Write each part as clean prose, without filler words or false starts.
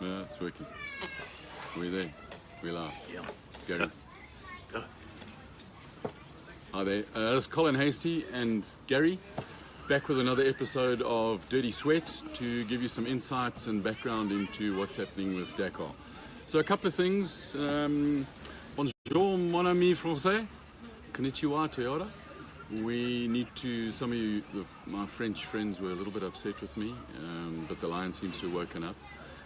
Yeah, it's working. We're there. We're live. Yeah. Gary. Hi there. It's Colin Hasty and Gary, back with another episode of Dirty Sweat to give you some insights and background into what's happening with Dakar. So a couple of things. Bonjour, mon ami français. Konnichiwa, Toyota. We need to, some of you, my French friends were a little bit upset with me, but the line seems to have woken up.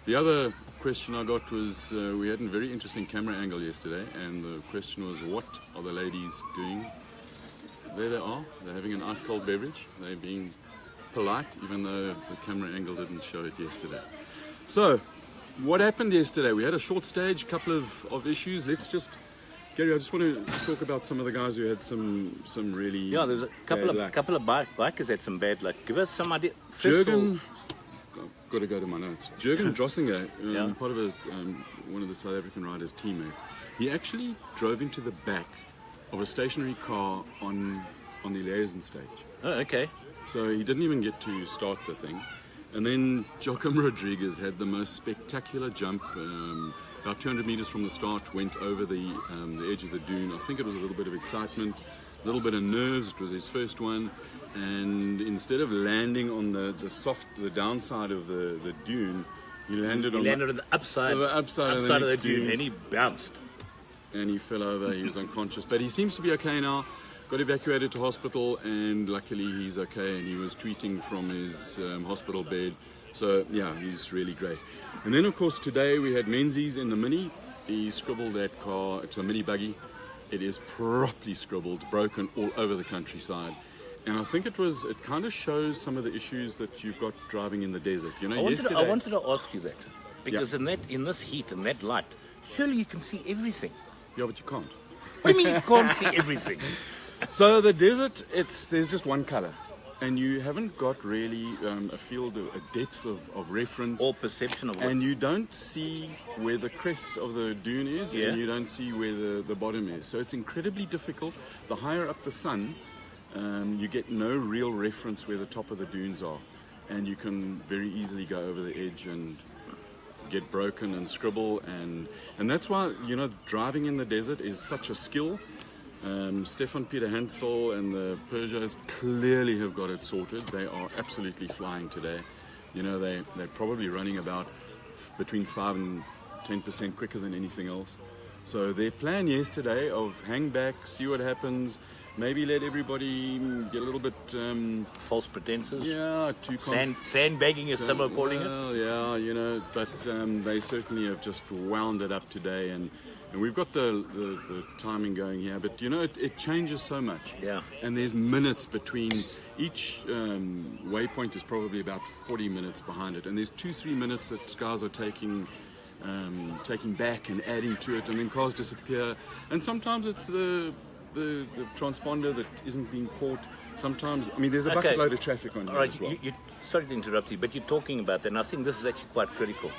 The other question I got was, we had a very interesting camera angle yesterday, and the question was, what are the ladies doing? There they are, they're having an ice cold beverage. They're being polite, even though the camera angle didn't show it yesterday. So, what happened yesterday? We had a short stage, couple of issues. Let's just, Gary, I just want to talk about some of the guys who had some really there's a couple of bikers had some bad luck. Give us some idea. Jürgen, got to go to my notes. Jürgen Drossinger, Yeah. part of one of the South African riders' teammates, he actually drove into the back of a stationary car on the liaison stage. Oh, okay. So he didn't even get to start the thing. And then Joachim Rodriguez had the most spectacular jump, about 200 meters from the start, went over the edge of the dune. I think it was a little bit of excitement, a little bit of nerves. It was his first one. And instead of landing on the downside of the dune, he landed on the upside of the dune, and he bounced. And he fell over, he was unconscious. But he seems to be okay now. Got evacuated to hospital, and luckily he's okay, and he was tweeting from his hospital bed. So yeah, he's really great. And then of course today we had Menzies in the Mini. He scribbled that car. It's a mini buggy. It is properly scribbled, broken all over the countryside. And I think it kind of shows some of the issues that you've got driving in the desert. You know, I wanted to ask you that, because in this heat and that light, surely you can see everything. Yeah, but you can't. What do you mean you can't see everything? So the desert, there's just one color, and you haven't got really a field, a depth of reference Or perception of what. and you don't see where the crest of the dune is, Yeah. and you don't see where the bottom is. So it's incredibly difficult. The higher up the sun, you get no real reference where the top of the dunes are, and you can very easily go over the edge and get broken and scribble, and that's why, you know, driving in the desert is such a skill. Stefan Peter Hansel and the Peugeots clearly have got it sorted. They are absolutely flying today. You know, they're probably running about between 5 and 10% quicker than anything else. So their plan yesterday of hang back, see what happens, maybe let everybody get a little bit False pretenses. yeah, Sandbagging, as some are calling it. well, yeah, you know, but they certainly have just wound it up today, and we've got the timing going here, but you know, it changes so much. Yeah. And there's minutes between each waypoint is probably about 40 minutes behind it, and there's 2-3 minutes that guys are taking back and adding to it, and then cars disappear, and sometimes it's the transponder that isn't being caught. Sometimes, I mean, there's a bucket load of traffic on here All right, as well. sorry to interrupt you, but you're talking about that, and I think this is actually quite critical.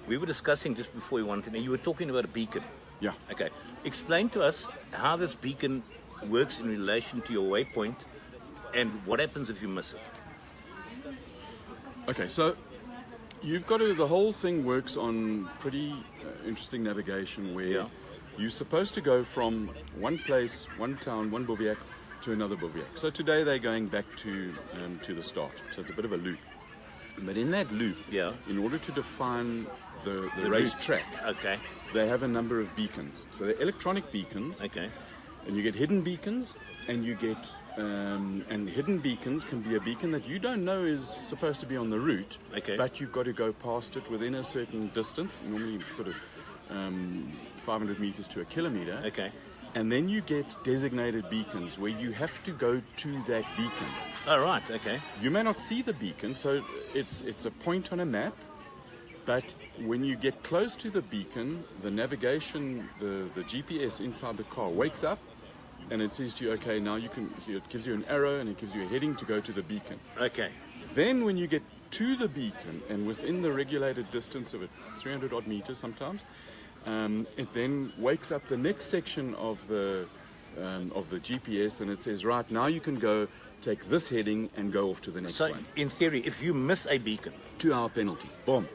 We were discussing just before we went in, and you were talking about a beacon. Yeah. Okay. Explain to us how this beacon works in relation to your waypoint, and what happens if you miss it. Okay, so you've got to, the whole thing works on pretty interesting navigation where Yeah. you're supposed to go from one place, one town, one bivouac to another bivouac. So today they're going back to the start, so it's a bit of a loop. But in that loop, Yeah. in order to define the The race route. track, Okay. they have a number of beacons. So they're electronic beacons, Okay. and you get hidden beacons, and you get and hidden beacons can be a beacon that you don't know is supposed to be on the route, Okay. but you've got to go past it within a certain distance, normally sort of 500 meters to a kilometer. Okay. And then you get designated beacons where you have to go to that beacon. All right. Okay. You may not see the beacon, so it's a point on a map. But when you get close to the beacon, the navigation, the GPS inside the car wakes up, and it says to you, okay, now you can. It gives you an arrow and it gives you a heading to go to the beacon. Okay. Then when you get to the beacon and within the regulated distance of it, 300 odd meters sometimes, it then wakes up the next section of the GPS, and it says, right, now you can go take this heading and go off to the next So, one. in theory, if you miss a beacon, 2-hour penalty. Boom.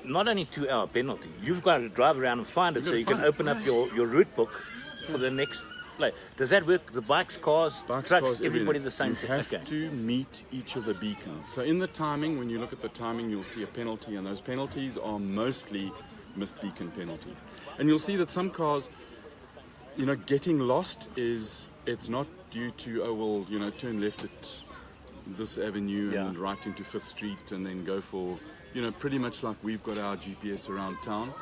not only 2-hour penalty, you've got to drive around and find it so you can find it. open up your route book for the next play. Does that work? The bikes, cars, trucks, everybody everything. the same You thing? have to meet each of the beacons. So in the timing, when you look at the timing, you'll see a penalty, and those penalties are mostly missed beacon penalties. And you'll see that some cars, getting lost it's not due to, turn left at this avenue and right into 5th Street and then go for, pretty much like we've got our GPS around town.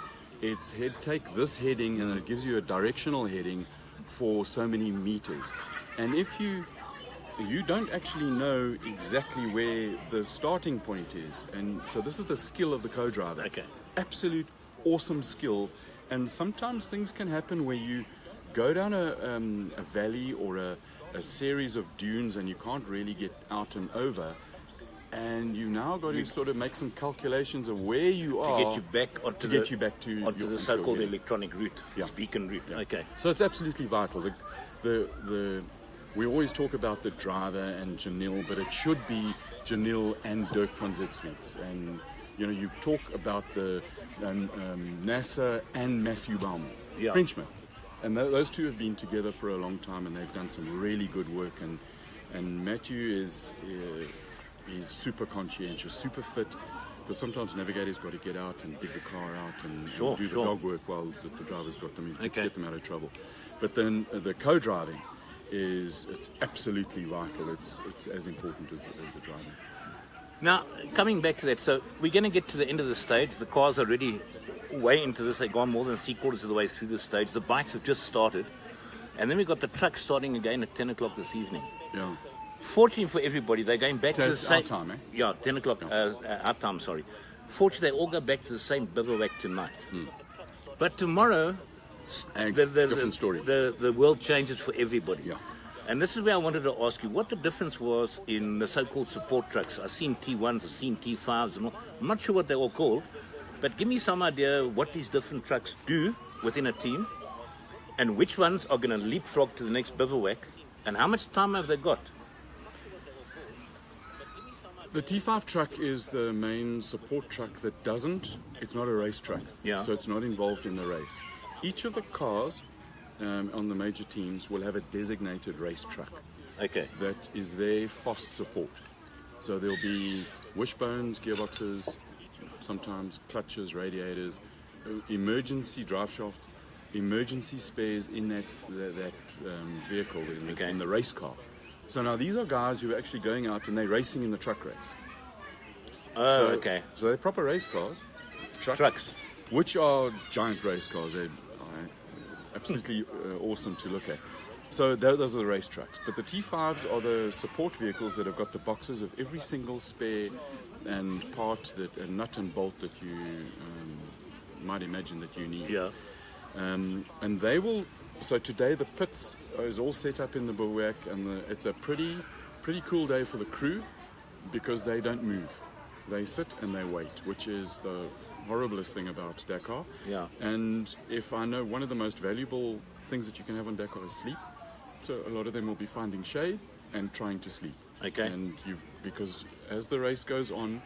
It's take this heading and it gives you a directional heading for so many meters. And if you don't actually know exactly where the starting point is, and so this is the skill of the co-driver. Okay. Absolute awesome skill. And sometimes things can happen where you go down a valley or a series of dunes and you can't really get out and over, and you now got to sort of make some calculations of where you are To get you back onto the so-called electronic route, beacon route. Yeah. Okay. So it's absolutely vital. We always talk about the driver and Janil, but it should be Janil and Dirk van Zetsvits. And you talk about the NASA and Matthew Baum, Frenchman. And those two have been together for a long time, and they've done some really good work. And Matthew is super conscientious, super fit, because sometimes navigators got to get out and dig the car out and do the dog work while the driver's got them in, get them out of trouble. But then the co-driving it's absolutely vital. It's as important as the driving. Now, coming back to that, so we're going to get to the end of the stage. The cars are already way into this. They've gone more than 3/4 of the way through the stage. The bikes have just started. And then we've got the trucks starting again at 10 o'clock this evening. Yeah. Fortunately for everybody, they're going back to the same... our time, eh? Yeah, 10 o'clock, our time, sorry. Fortunately, they all go back to the same bivouac tonight. But tomorrow, different story. The world changes for everybody. Yeah. And this is where I wanted to ask you what the difference was in the so-called support trucks. I've seen T1s, I've seen T5s, and all. I'm not sure what they're all called, but give me some idea what these different trucks do within a team, and which ones are going to leapfrog to the next bivouac, and how much time have they got? The T5 truck is the main support truck that it's not a race truck. Yeah. So it's not involved in the race. Each of the cars on the major teams will have a designated race truck. Okay. That is their fast support. So there'll be wishbones, gearboxes, sometimes clutches, radiators, emergency drive shafts, emergency spares in that vehicle, in the race car. So now these are guys who are actually going out and they're racing in the truck race. Oh, okay. So they're proper race cars. Trucks. Which are giant race cars. They're absolutely awesome to look at. So those are the race trucks. But the T5s are the support vehicles that have got the boxes of every single spare and part, a nut and bolt that you might imagine that you need. Yeah. And they will... So today the pits is all set up in the bivouac, and it's a pretty cool day for the crew because they don't move. They sit and they wait, which is the horriblest thing about Dakar. Yeah. And if I know one of the most valuable things that you can have on Dakar is sleep, so a lot of them will be finding shade and trying to sleep. Okay. And because as the race goes on,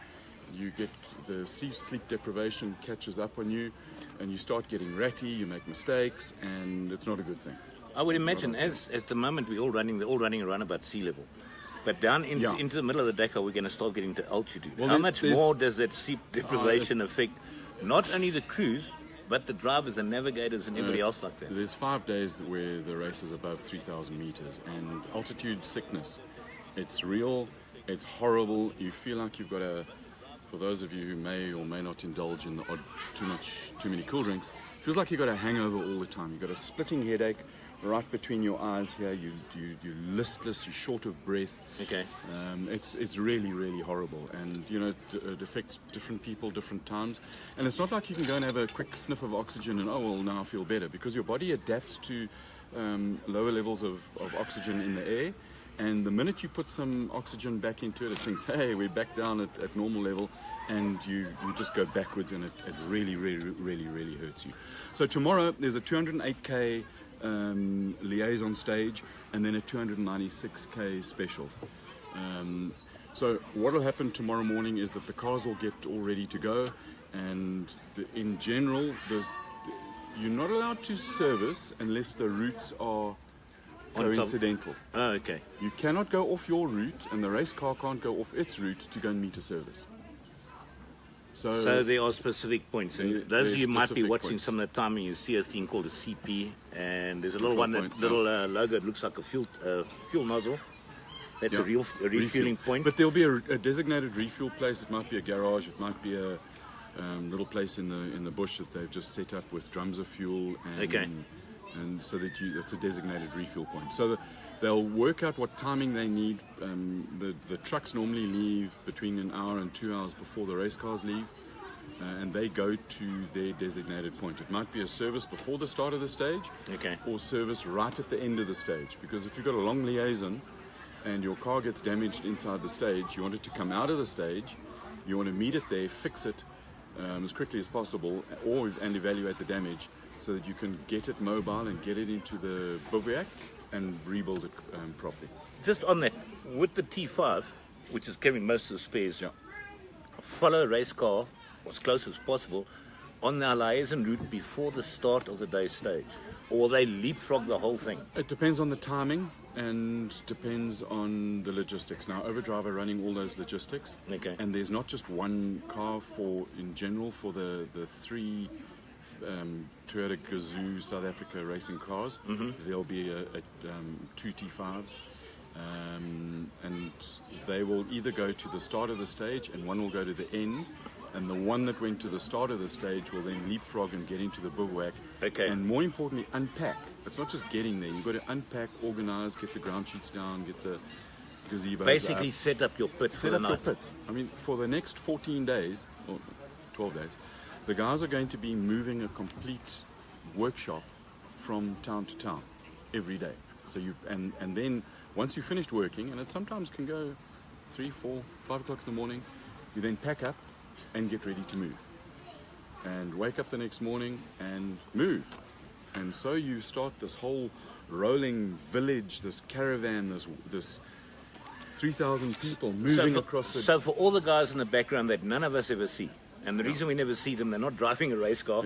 you get the sleep deprivation catches up on you, and you start getting ratty, you make mistakes, and it's not a good thing. I would imagine as at the moment they're all running around about sea level. But down into the middle of the Dakar, we're going to start getting to altitude. Well, how much more does that sleep deprivation affect not only the crews, but the drivers and navigators and everybody else like that? There's 5 days where the race is above 3,000 meters, and altitude sickness, it's real, it's horrible. You feel like you've got for those of you who may or may not indulge in the odd too many cool drinks, it feels like you've got a hangover all the time. You've got a splitting headache right between your eyes here. You're listless, you're short of breath. Okay. It's really, really horrible. And, it affects different people, different times. And it's not like you can go and have a quick sniff of oxygen and, now I feel better. Because your body adapts to lower levels of oxygen in the air. And the minute you put some oxygen back into it, it thinks, hey, we're back down at normal level, and you just go backwards, and it really, really, really, really hurts you. So tomorrow there's a 208k liaison stage, and then a 296k special. So what will happen tomorrow morning is that the cars will get all ready to go, and in general, you're not allowed to service unless the routes are coincidental. Oh, okay. You cannot go off your route, and the race car can't go off its route to go and meet a service. So there are specific points, and those of you might be watching points. some of the time, and you see a thing called a CP, and there's a little Control one, point, little logo that looks like a fuel nozzle. That's a refueling point. But there'll be a designated refuel place. It might be a garage. It might be a little place in the bush that they've just set up with drums of fuel, and so that it's a designated refuel point. So they'll work out what timing they need. The trucks normally leave between an hour and 2 hours before the race cars leave, and they go to their designated point. It might be a service before the start of the stage, or service right at the end of the stage. Because if you've got a long liaison and your car gets damaged inside the stage, you want it to come out of the stage, you want to meet it there, fix it as quickly as possible, and evaluate the damage so that you can get it mobile and get it into the bivouac and rebuild it properly. Just on that, with the T5, which is carrying most of the spares, follow a race car as close as possible on their liaison route before the start of the day stage, or they leapfrog the whole thing. It depends on the timing and depends on the logistics. Now, Overdrive are running all those logistics, and there's not just one car in general for the three Toyota Gazoo South Africa racing cars. There'll be two T5s, and they will either go to the start of the stage and one will go to the end, and the one that went to the start of the stage will then leapfrog and get into the bivouac, and more importantly unpack. It's not just getting there, you've got to unpack, organize, get the ground sheets down, get the gazebos basically up. set up your pits for the night. I mean, for the next 14 days or 12 days, the guys are going to be moving a complete workshop from town to town every day. So and then once you've finished working, and it sometimes can go 3, 4, 5 o'clock in the morning, you then pack up and get ready to move, and wake up the next morning and move. And so you start this whole rolling village, this caravan, this 3,000 people moving across the... So for all the guys in the background that none of us ever see, and the reason we never see them, they're not driving a race car,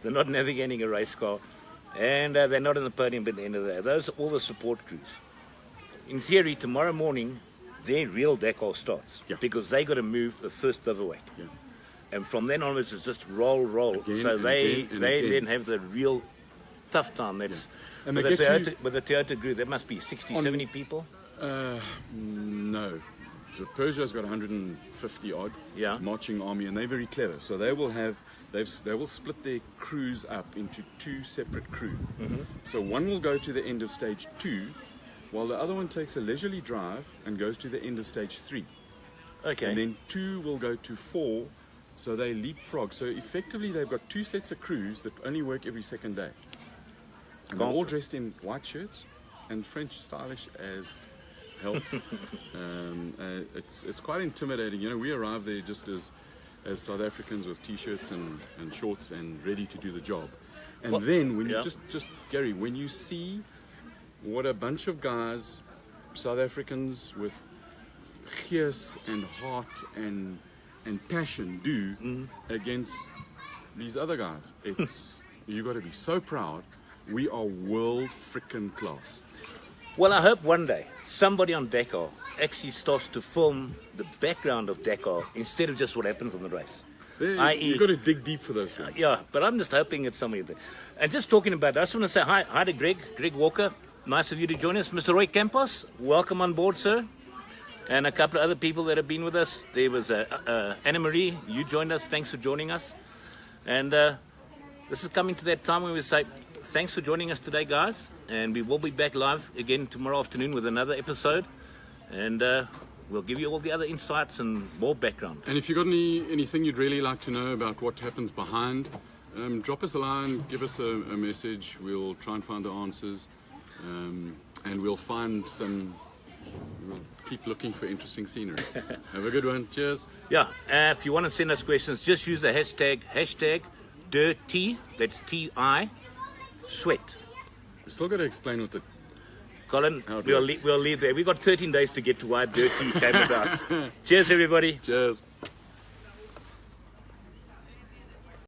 they're not navigating a race car, and they're not in the podium at the end of the day. Those are all the support crews. In theory, tomorrow morning, their real Dakar starts, because they got to move the first bivouac. And from then onwards, it's just roll. Again, so they again. then have the real tough time. That's and with the Toyota group, there must be 60, 70 people. No, the Peugeot's got 150 odd marching army, and they're very clever. So they will split their crews up into two separate crew. So one will go to the end of stage 2, while the other one takes a leisurely drive and goes to the end of stage 3. And then 2 will go to 4, so they leapfrog. So effectively, they've got 2 sets of crews that only work every second day. And they're all dressed in white shirts and French stylish as hell. It's quite intimidating. You know, we arrive there just as South Africans with t-shirts and shorts and ready to do the job. And then when you just Gary, when you see what a bunch of guys, South Africans with gees and heart and passion do against these other guys, you got to be so proud. We are world frickin' class. Well, I hope one day somebody on Dakar actually starts to film the background of Dakar instead of just what happens on the race. You've got to dig deep for those things. Yeah, but I'm just hoping it's somewhere there. And just talking about that, I just want to say hi to Greg Walker. Nice of you to join us. Mr. Roy Campos, welcome on board, sir. And a couple of other people that have been with us. There was Anna Marie, you joined us. Thanks for joining us. And this is coming to that time when we say thanks for joining us today, guys. And we will be back live again tomorrow afternoon with another episode. And we'll give you all the other insights and more background. And if you've got anything you'd really like to know about what happens behind, drop us a line, give us a message. We'll try and find the answers. And we'll keep looking for interesting scenery. Have a good one. Cheers. Yeah, if you want to send us questions, just use the hashtag DIRTY, that's T-I, sweat. We still got to explain what the Colin, how it we'll works. leave there. We've got 13 days to get to why Dirty came about. Cheers, everybody. Cheers.